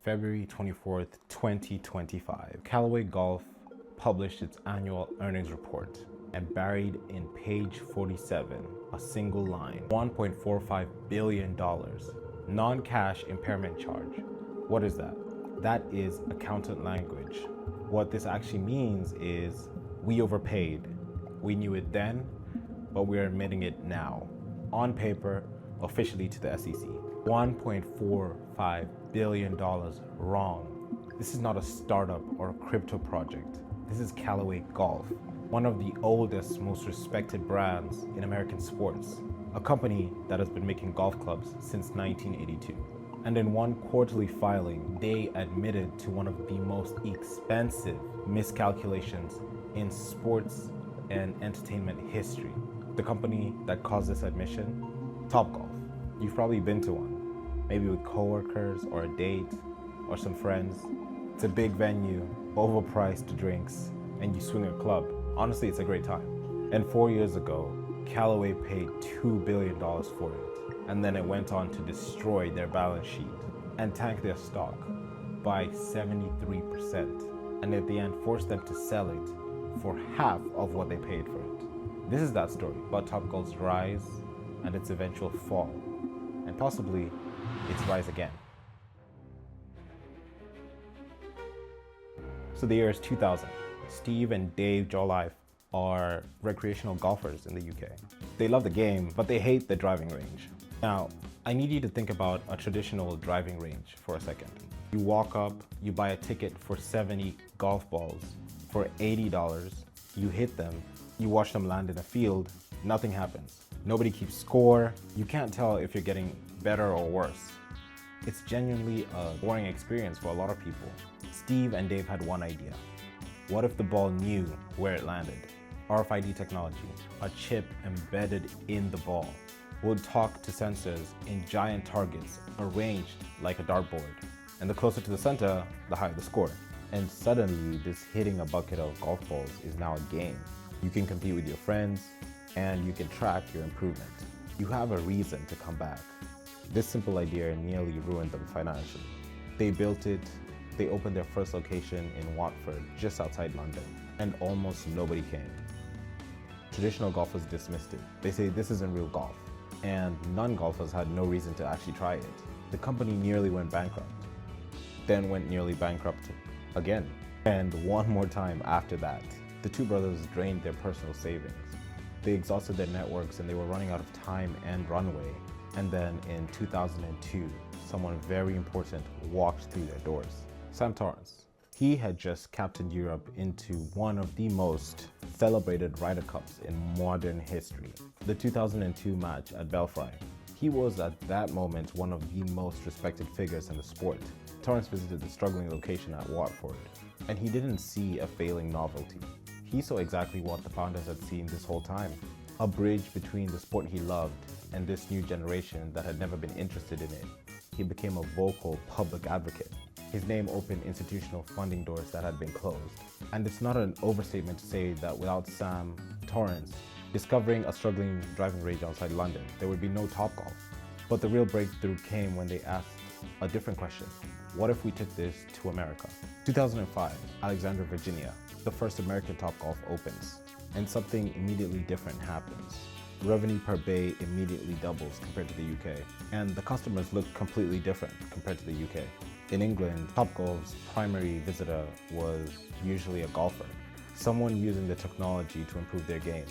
February 24th, 2025. Callaway Golf published its annual earnings report, and buried in page 47, a single line, $1.45 billion non-cash impairment charge. What is that? That is accountant language. What this actually means is we overpaid. We knew it then, but we're admitting it now. On paper, officially to the SEC. $1.45 billion wrong. This is not a startup or a crypto project. This is Callaway Golf, one of the oldest, most respected brands in American sports. A company that has been making golf clubs since 1982. And in one quarterly filing, they admitted to one of the most expensive miscalculations in sports and entertainment history. The company that caused this admission? Topgolf. You've probably been to one, maybe with coworkers or a date or some friends. It's a big venue, overpriced drinks, and you swing a club. Honestly, it's a great time. And 4 years ago, Callaway paid $2 billion for it. And then it went on to destroy their balance sheet and tank their stock by 73%. And at the end, forced them to sell it for half of what they paid for it. This is that story about Topgolf's rise and its eventual fall, and possibly its rise again. So the year is 2000. Steve and Dave Joliffe are recreational golfers in the UK. They love the game, but they hate the driving range. Now, I need you to think about a traditional driving range for a second. You walk up, you buy a ticket for 70 golf balls for $80, you hit them, you watch them land in a field, nothing happens. Nobody keeps score, you can't tell if you're getting better or worse. It's genuinely a boring experience for a lot of people. Steve and Dave had one idea. What if the ball knew where it landed? RFID technology, a chip embedded in the ball, would talk to sensors in giant targets arranged like a dartboard. And the closer to the center, the higher the score. And suddenly, this hitting a bucket of golf balls is now a game. You can compete with your friends, and you can track your improvement. You have a reason to come back. This simple idea nearly ruined them financially. They built it, they opened their first location in Watford, just outside London, and almost nobody came. Traditional golfers dismissed it. They say this isn't real golf, and non-golfers had no reason to actually try it. The company nearly went bankrupt, then went nearly bankrupt again, and one more time after that. The two brothers drained their personal savings. They exhausted their networks and they were running out of time and runway. And then in 2002, someone very important walked through their doors. Sam Torrance. He had just captained Europe into one of the most celebrated Ryder Cups in modern history, the 2002 match at Belfry. He was at that moment one of the most respected figures in the sport. Torrance visited the struggling location at Watford, and he didn't see a failing novelty. He saw exactly what the founders had seen this whole time, a bridge between the sport he loved and this new generation that had never been interested in it. He became a vocal public advocate. His name opened institutional funding doors that had been closed. And it's not an overstatement to say that without Sam Torrance discovering a struggling driving range outside London, there would be no Topgolf. But the real breakthrough came when they asked a different question. What if we took this to America? 2005, Alexandria, Virginia, the first American Topgolf opens, and something immediately different happens. Revenue per bay immediately doubles compared to the UK, and the customers look completely different compared to the UK. In England, Topgolf's primary visitor was usually a golfer, someone using the technology to improve their game.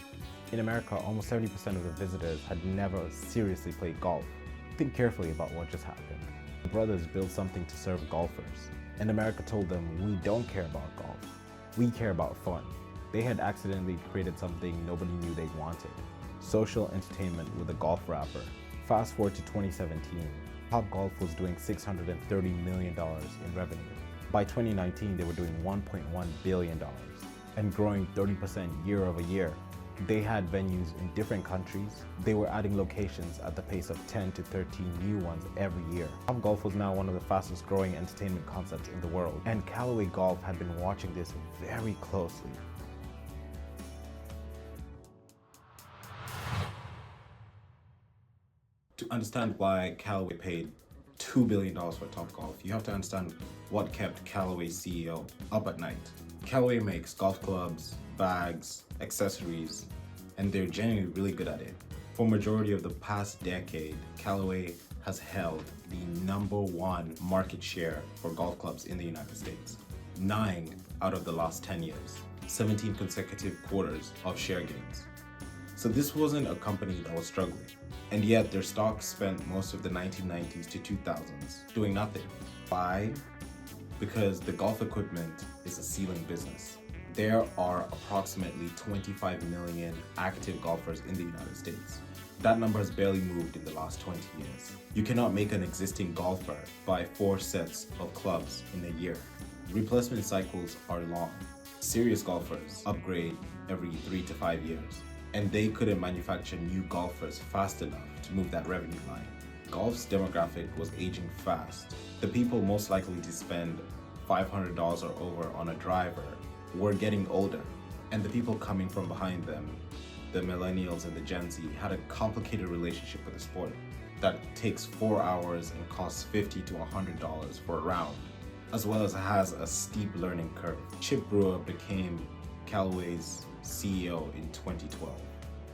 In America, almost 70% of the visitors had never seriously played golf. Think carefully about what just happened. The brothers built something to serve golfers, and America told them, we don't care about golf, we care about fun. They had accidentally created something nobody knew they wanted. Social entertainment with a golf wrapper. Fast forward to 2017, Topgolf was doing $630 million in revenue. By 2019, they were doing $1.1 billion and growing 30% year over year. They had venues in different countries. They were adding locations at the pace of 10 to 13 new ones every year. Topgolf was now one of the fastest growing entertainment concepts in the world, and Callaway Golf had been watching this very closely. To understand why Callaway paid $2 $2 billion for Topgolf, you have to understand what kept Callaway's CEO up at night. Callaway makes golf clubs, bags, accessories, and they're genuinely really good at it. For majority of the past decade, Callaway has held the #1 market share for golf clubs in the United States. 9 out of the last 10 years, 17 consecutive quarters of share gains. So this wasn't a company that was struggling. And yet their stock spent most of the 1990s to 2000s doing nothing. Why? Because the golf equipment is a ceiling business. There are approximately 25 million active golfers in the United States. That number has barely moved in the last 20 years. You cannot make an existing golfer buy 4 sets of clubs in a year. Replacement cycles are long. Serious golfers upgrade every 3 to 5 years, and they couldn't manufacture new golfers fast enough to move that revenue line. Golf's demographic was aging fast. The people most likely to spend $500 or over on a driver were getting older, and the people coming from behind them, the millennials and the Gen Z, had a complicated relationship with the sport that takes 4 hours and costs $50 to $100 for a round, as well as has a steep learning curve. Chip Brewer became Callaway's CEO in 2012,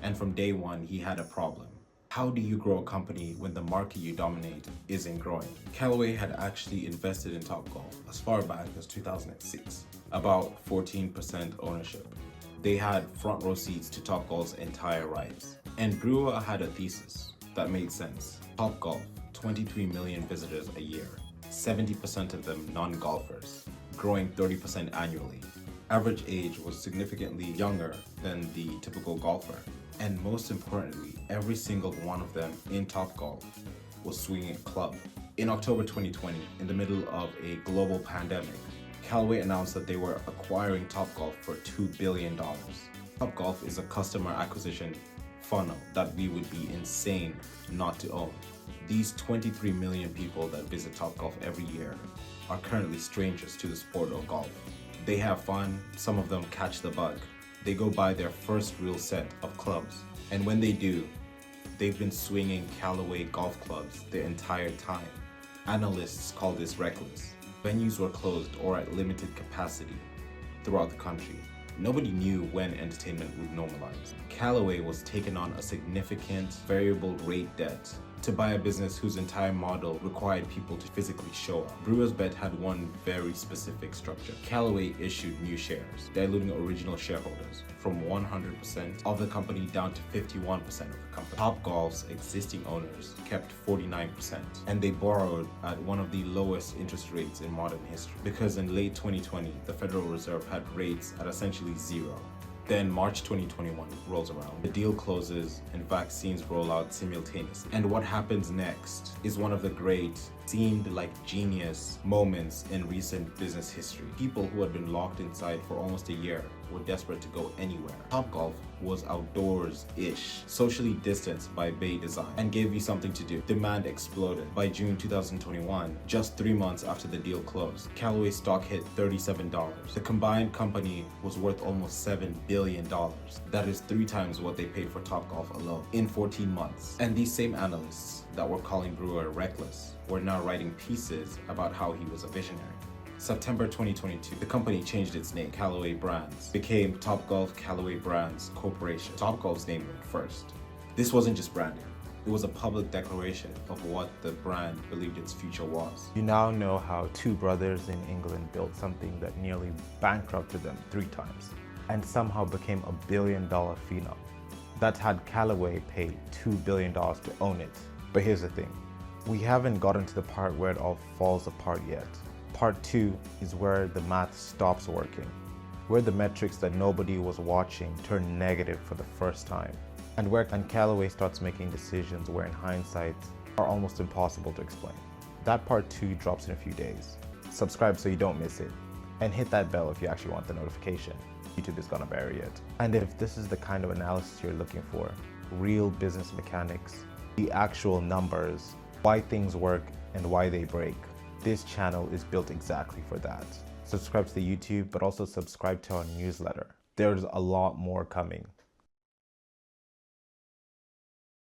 and from day one he had a problem. How do you grow a company when the market you dominate isn't growing? Callaway had actually invested in Topgolf as far back as 2006, about 14% ownership. They had front row seats to Topgolf's entire rise. And Brewer had a thesis that made sense. Topgolf, 23 million visitors a year, 70% of them non-golfers, growing 30% annually. Average age was significantly younger than the typical golfer. And most importantly, every single one of them in Topgolf was swinging a club. In October 2020, in the middle of a global pandemic, Callaway announced that they were acquiring Topgolf for $2 billion. Topgolf is a customer acquisition funnel that we would be insane not to own. These 23 million people that visit Topgolf every year are currently strangers to the sport of golf. They have fun, some of them catch the bug. They go buy their first real set of clubs, and when they do, they've been swinging Callaway golf clubs the entire time. Analysts call this reckless. Venues were closed or at limited capacity throughout the country. Nobody knew when entertainment would normalize. Callaway was taking on a significant variable rate debt to buy a business whose entire model required people to physically show up. Brewer's Bet had one very specific structure. Callaway issued new shares, diluting original shareholders from 100% of the company down to 51% of the company. Topgolf's existing owners kept 49%, and they borrowed at one of the lowest interest rates in modern history, because in late 2020, the Federal Reserve had rates at essentially zero. Then March 2021 rolls around, the deal closes, and vaccines roll out simultaneously. And what happens next is one of the great, seemed like genius moments in recent business history. People who had been locked inside for almost a year were desperate to go anywhere. Topgolf was outdoors-ish, socially distanced by Bay design, and gave you something to do. Demand exploded. By June 2021, just 3 months after the deal closed, Callaway stock hit $37. The combined company was worth almost $7 billion. That is 3 times what they paid for Topgolf alone in 14 months. And these same analysts that were calling Brewer reckless were now writing pieces about how he was a visionary. September 2022, the company changed its name. Callaway Brands became Topgolf Callaway Brands Corporation. Topgolf's name went first. This wasn't just branding. It was a public declaration of what the brand believed its future was. You now know how 2 brothers in England built something that nearly bankrupted them 3 times and somehow became a $1 billion phenom. That had Callaway pay $2 billion to own it. But here's the thing. We haven't gotten to the part where it all falls apart yet. Part 2 is where the math stops working, where the metrics that nobody was watching turn negative for the first time, and where Callaway starts making decisions where in hindsight are almost impossible to explain. That part 2 drops in a few days. Subscribe so you don't miss it, and hit that bell if you actually want the notification. YouTube is gonna bury it. And if this is the kind of analysis you're looking for, real business mechanics, the actual numbers, why things work and why they break, this channel is built exactly for that. Subscribe to the YouTube, but also subscribe to our newsletter. There's a lot more coming.